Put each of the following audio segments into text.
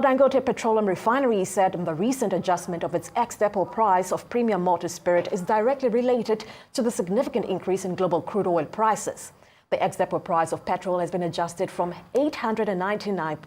Dangote Petroleum Refinery said the recent adjustment of its ex-depot price of premium malted spirit is directly related to the significant increase in global crude oil prices. The ex-depot price of petrol has been adjusted from 899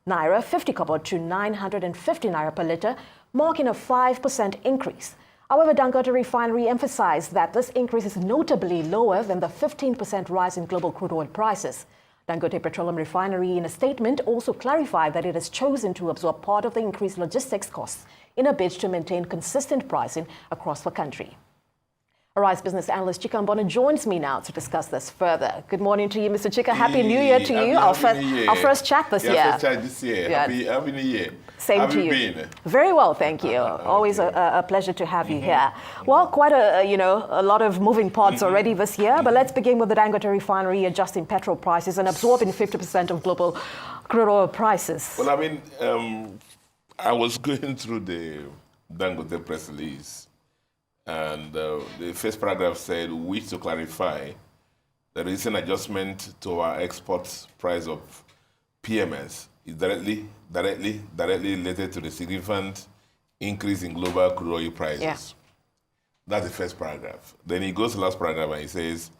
naira 50 kobo to 950 naira per litre, marking a 5% increase. However, Dangote Refinery emphasized that this increase is notably lower than the 15% rise in global crude oil prices. Dangote Petroleum Refinery, in a statement, also clarified that it has chosen to absorb part of the increased logistics costs in a bid to maintain consistent pricing across the country. Arise business analyst Chika Mbonu joins me now to discuss this further. Good morning to you, Mr. Chika. Happy New Year to you. Our first chat this year. First chat this year. Yeah. Happy New Year. Same to you. How have you been? Very well, thank you. Always a pleasure to have you here. Well, quite a lot of moving parts already this year, but let's begin with the Dangote Refinery adjusting petrol prices and absorbing 50% of global crude oil prices. Well, I was going through the Dangote press release, and the first paragraph said, "We wish to clarify the recent adjustment to our export price of PMS is directly related to the significant increase in global crude oil prices." Yeah. That's the first paragraph. Then he goes to the last paragraph and he says,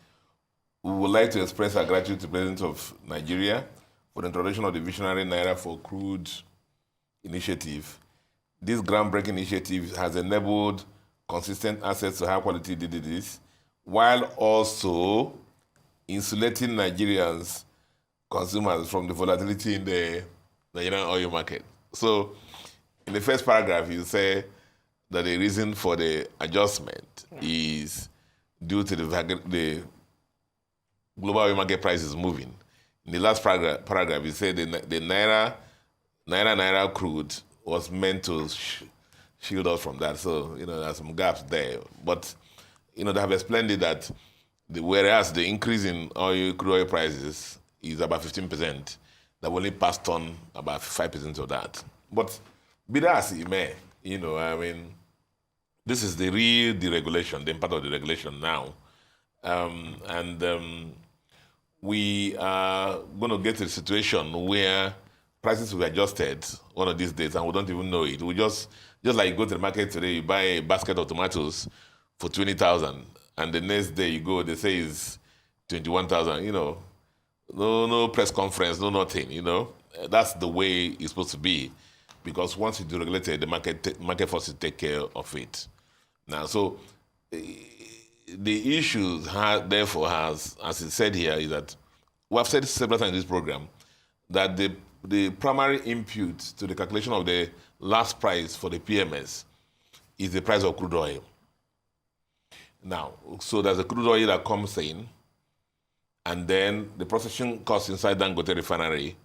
"We would like to express our gratitude to the President of Nigeria for the introduction of the visionary Naira for Crude initiative. This groundbreaking initiative has enabled consistent access to high-quality DDDs, while also insulating Nigerians consumers from the volatility in the Nigerian oil market." So, in the first paragraph, you say that the reason for the adjustment is due to the global oil market prices moving. In the last paragraph, you say the Naira crude was meant to shield us from that. So, there are some gaps there. But, they have explained it that whereas the increase in crude oil prices is about 15%, they've only passed on about 5% of that. But be that as it may, this is the real deregulation, the impact of the regulation now. We are going to get to a situation where prices will be adjusted one of these days and we don't even know it. We just like you go to the market today, you buy a basket of tomatoes for 20,000, and the next day you go, they say it's 21,000, No press conference, no nothing, That's the way it's supposed to be, because once it's deregulated, the market forces take care of it. Now, so the issue, therefore, as it's said here, is that we have said several times in this program that the primary input to the calculation of the last price for the PMS is the price of crude oil. Now, so there's a crude oil that comes in, and then the processing cost inside Dangote Refinery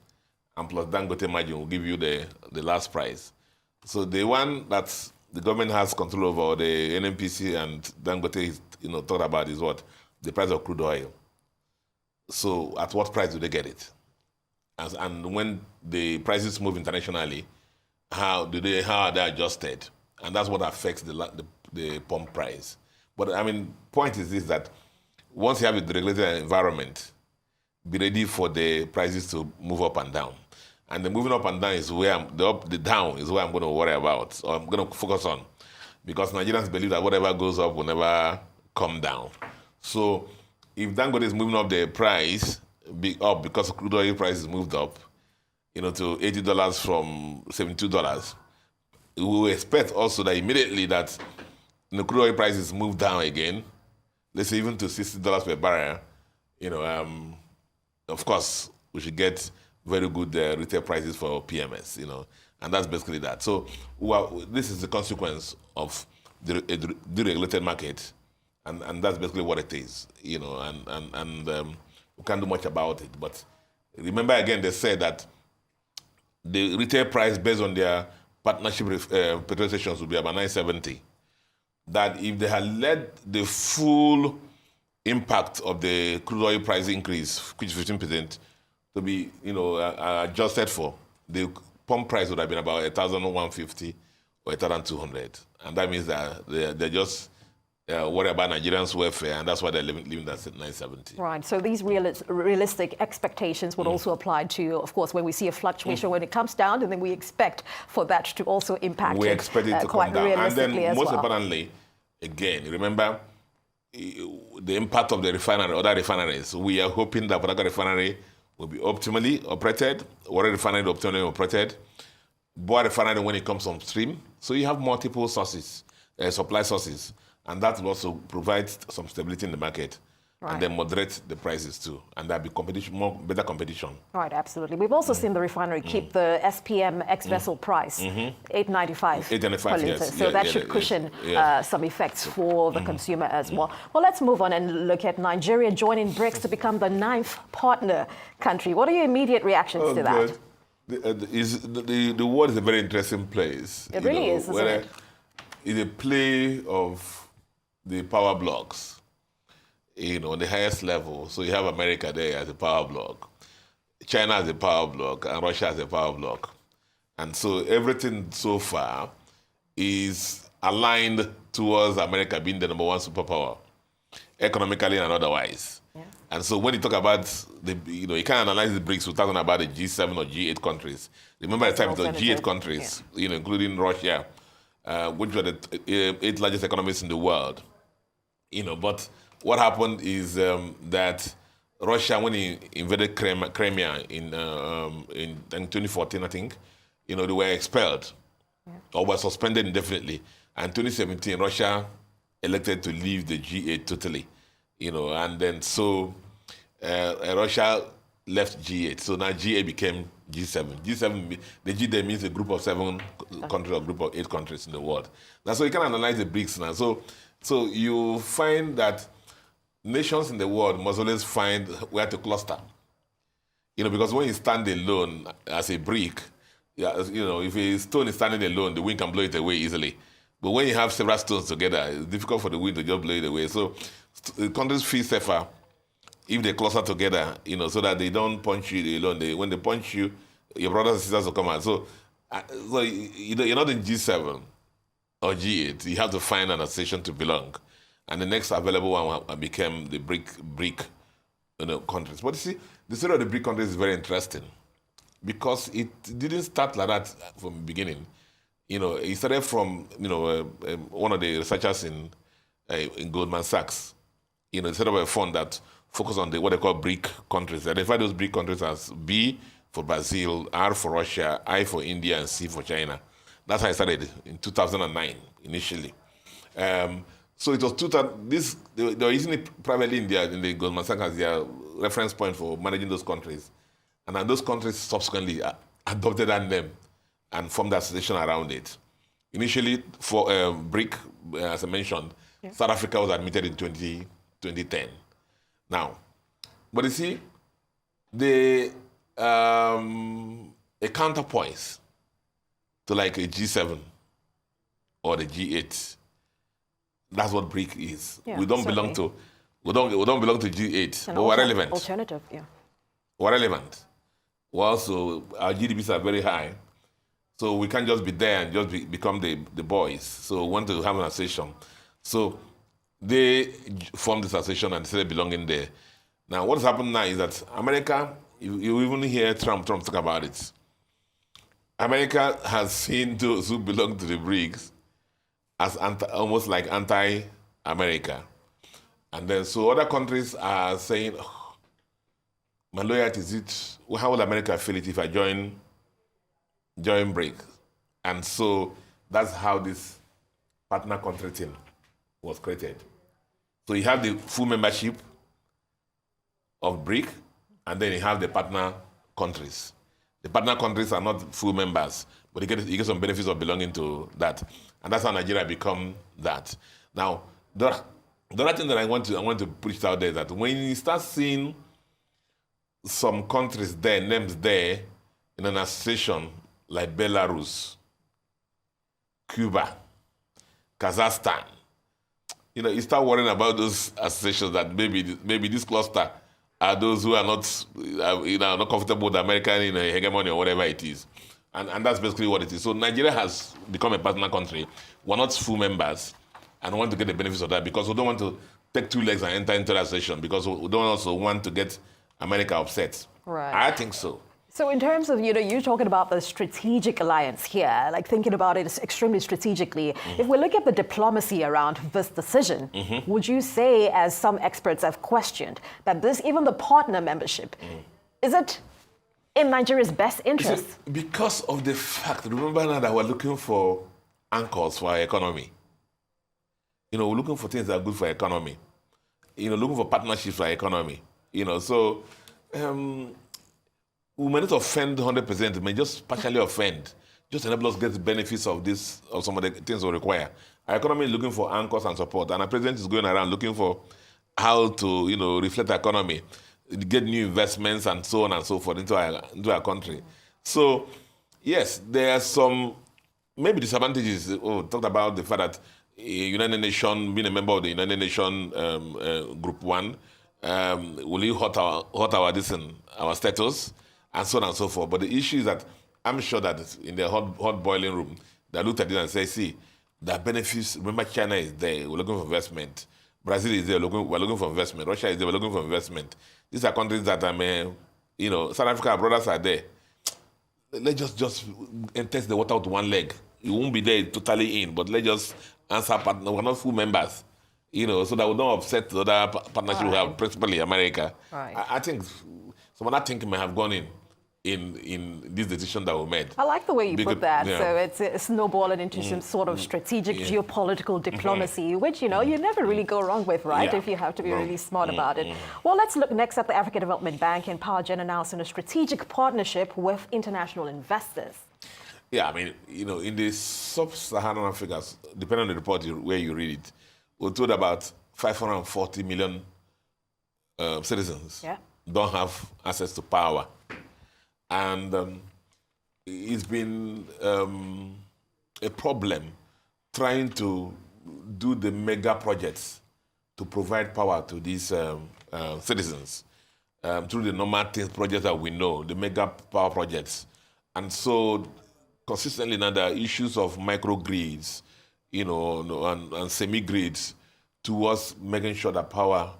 and plus Dangote margin will give you the last price. So the one that the government has control over, the NNPC and Dangote talked about, is what? The price of crude oil. So at what price do they get it? And when the prices move internationally, how are they adjusted? And that's what affects the pump price. But point is this, that once you have a deregulated environment, be ready for the prices to move up and down. And the moving up and down is where the down is where I'm going to worry about, or I'm going to focus on, because Nigerians believe that whatever goes up will never come down. So if Dangote is moving up the price up because crude oil prices moved up, to $80 from $72, we will expect also that immediately that crude oil prices move down again, let's say even to $60 per barrel, of course, we should get very good retail prices for PMS, and that's basically that. So this is the consequence of the deregulated market, and that's basically what it is, and we can't do much about it. But remember, again, they said that the retail price based on their partnership petrol stations would be about 970. That if they had let the full impact of the crude oil price increase, which is 15%, to be adjusted for, the pump price would have been about 1,150 or 1,200, and that means that they're just worry about Nigerians' welfare, and that's why they're leaving that at 970. Right. So these realistic expectations would also apply to, of course, when we see a fluctuation when it comes down, and then we expect for that to also impact. We expect it to quite come down, and then realistically as most well. importantly, again, remember the impact of the refinery, other refineries. We are hoping that Port Harcourt refinery will be optimally operated, Warri refinery optimally operated, Boa refinery when it comes on stream. So you have multiple sources, supply sources, and that will also provide some stability in the market. Right. And then moderate the prices too, and there'll be competition, better competition. Right, absolutely. We've also seen the refinery keep the SPM ex-vessel price, $8.95 per litre. Yes. So that should cushion some effects for the consumer as well. Well, let's move on and look at Nigeria joining BRICS to become the 9th partner country. What are your immediate reactions to that? The world is a very interesting place. It really is, isn't it? It's a play of the power blocks. On the highest level. So you have America there as a power block, China as a power block, and Russia as a power block. And so everything so far is aligned towards America being the #1 superpower, economically and otherwise. Yeah. And so when you talk about you can't analyze the BRICS without talking about the G7 or G8 countries. Remember at the time it was G8 countries, including Russia, which were the 8 largest economies in the world. But what happened is that Russia, when he invaded Crimea in 2014, I think, they were expelled or were suspended indefinitely. And 2017, Russia elected to leave the G8 totally, and then so Russia left G8. So now G8 became G7. G7, the G there means a group of 7 countries or group of 8 countries in the world. Now, so you can analyze the BRICS now. So you find that nations in the world must always find where to cluster. Because when you stand alone as a brick, if a stone is standing alone, the wind can blow it away easily. But when you have several stones together, it's difficult for the wind to just blow it away. So countries feel safer if they cluster together, so that they don't punch you alone. When they punch you, your brothers and sisters will come out. So you're not in G7 or G8. You have to find an association to belong. And the next available one became the BRIC countries. But you see, the story of the BRIC countries is very interesting because it didn't start like that from the beginning. It started from one of the researchers in Goldman Sachs. He set up a fund that focused on what they call BRIC countries. They identified those BRIC countries as B for Brazil, R for Russia, I for India, and C for China. That's how it started in 2009 initially. So it was they were using it privately in the Goldman Sachs as their reference point for managing those countries. And then those countries subsequently adopted that name and formed the association around it. Initially, for BRIC, as I mentioned, South Africa was admitted in 2010. Now, but you see, a counterpoint to like a G7 or the G8. That's what BRIC is. We don't belong to G8, but we're relevant. Alternative, We're relevant. Well, so our GDPs are very high, so we can't just be there and just become the boys. So we want to have an association. So they formed this association and started belonging there. Now, what has happened now is that America, you even hear Trump talk about it. America has seen those who belong to the BRICS as almost like anti-America. And then so other countries are saying, my loyalty is it, how will America feel it if I join BRICS? And so that's how this partner country thing was created. So you have the full membership of BRIC, and then you have the partner countries. The partner countries are not full members, but you get some benefits of belonging to that. And that's how Nigeria become that. Now, the other thing that I want to push out there is that when you start seeing some countries there, names there, in an association like Belarus, Cuba, Kazakhstan, you start worrying about those associations that maybe this cluster are those who are not comfortable with American hegemony or whatever it is. And that's basically what it is. So Nigeria has become a partner country. We're not full members, and want to get the benefits of that, because we don't want to take two legs and enter into that session, because we don't also want to get America upset. Right. I think so. So in terms of, you're talking about the strategic alliance here, like thinking about it extremely strategically. If we look at the diplomacy around this decision, would you say, as some experts have questioned, that this, even the partner membership, is it in Nigeria's best interest? Because of the fact, remember now that we're looking for anchors for our economy. We're looking for things that are good for our economy. Looking for partnerships for our economy. So we may not offend 100%, we may just partially offend, just enable us to get the benefits of this, of some of the things we require. Our economy is looking for anchors and support, and our president is going around looking for how to, reflect the economy, get new investments and so on and so forth into our country. So, yes, there are some maybe disadvantages. Talked about the fact that United Nations, being a member of the United Nations Group 1, will you hurt our status, and so on and so forth. But the issue is that I'm sure that in the hot boiling room, they looked at it and say, see, the benefits, remember China is there, we're looking for investment. Brazil is there, we're looking for investment. Russia is there, we're looking for investment. These are countries that South Africa, our brothers are there. Let's just test the water with one leg. You won't be there totally in, but let's just answer partner. We're not full members, so that we don't upset the other partnership we have, principally America. Right. I think some other thinking may have gone in this decision that we made. I like the way you put that. Yeah. So it's snowballing into some sort of strategic geopolitical diplomacy, which, you never really go wrong with, right? Yeah. If you have to be really smart about it. Well, let's look next at the African Development Bank and PowerGen announcing a strategic partnership with international investors. Yeah, I mean, in the sub-Saharan Africa, depending on the report where you read it, we're told about 540 million citizens don't have access to power. And it's been a problem trying to do the mega projects to provide power to these citizens through the normal projects that we know, the mega power projects. And so consistently now there are issues of microgrids, and semi-grids towards making sure that power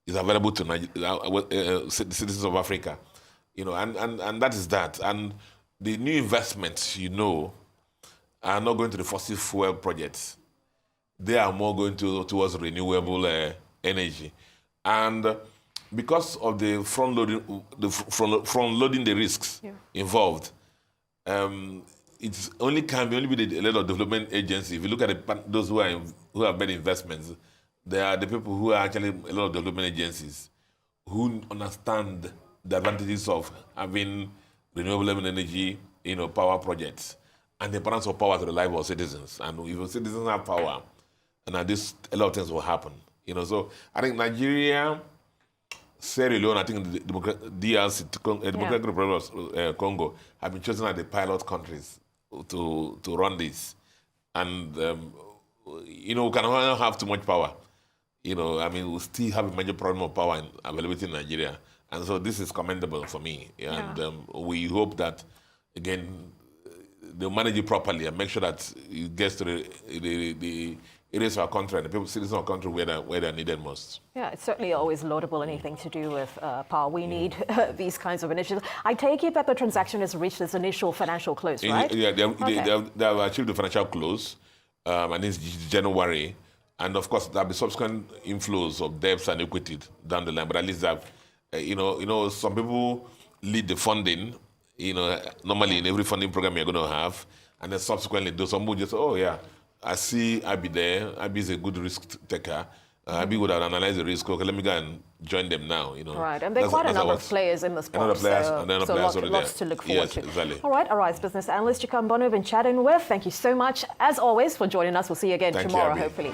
is available to the citizens of Africa. And that is that. And the new investments, are not going to the fossil fuel projects. They are more going towards renewable energy. And because of the front-loading the risks involved, it's only be a lot of development agencies. If you look at those who have made investments, they are the people who are actually a lot of development agencies who understand the advantages of having renewable energy, power projects, and the importance of power to the life of citizens. And if citizens have power, and a lot of things will happen. So I think Nigeria, Sierra Leone, I think the DRC, Democratic Republic of Congo, have been chosen as the pilot countries to run this. And we cannot have too much power. We still have a major problem of power and availability in Nigeria. And so this is commendable for me. And we hope that, again, they'll manage it properly and make sure that it gets to the areas of our country and the people, citizens of our country where they're needed most. Yeah, it's certainly always laudable, anything to do with power. We need these kinds of initiatives. I take it that the transaction has reached its initial financial close, right? Yeah, they have achieved the financial close, and it's January. And of course, there'll be subsequent inflows of debts and equity down the line. But at least that, some people lead the funding, normally in every funding program you're going to have. And then subsequently, some people just, I see Abi there. Abi is a good risk taker. Abi would have analyzed the risk. Okay, let me go and join them now. Right, and there are quite a number of players in the sport. Lots to look forward to. Exactly. All right, Arise Business Analyst Chika Mbonu have been chatting with. Thank you so much, as always, for joining us. We'll see you again tomorrow, hopefully.